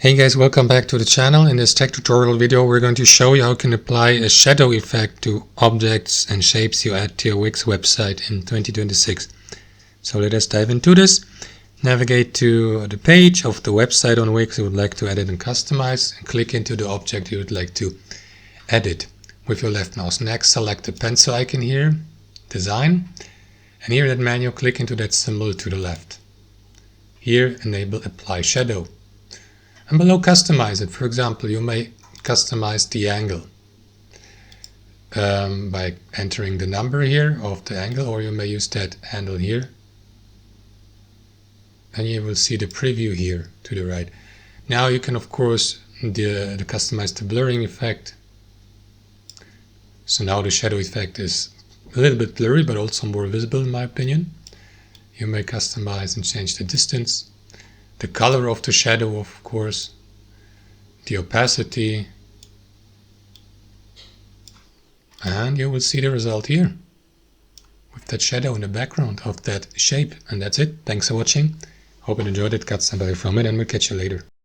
Hey guys, welcome back to the channel. In this tech tutorial video we're going to show you how you can apply a shadow effect to objects and shapes you add to your Wix website in 2026. So let us dive into this. Navigate to the page of the website on Wix you would like to edit and customize, and click into the object you would like to edit. With your left mouse next, select the pencil icon here, design, and here in that menu click into that symbol to the left. Here enable apply shadow. And below customize it. For example, you may customize the angle by entering the number here of the angle, or you may use that handle here. And you will see the preview here to the right. Now you can of course customize the blurring effect. So now the shadow effect is a little bit blurry but also more visible in my opinion. You may customize and change the distance, the color of the shadow of course, the opacity, and you will see the result here with that shadow in the background of that shape. And that's it. Thanks for watching. Hope you enjoyed it, got some value from it, and we'll catch you later.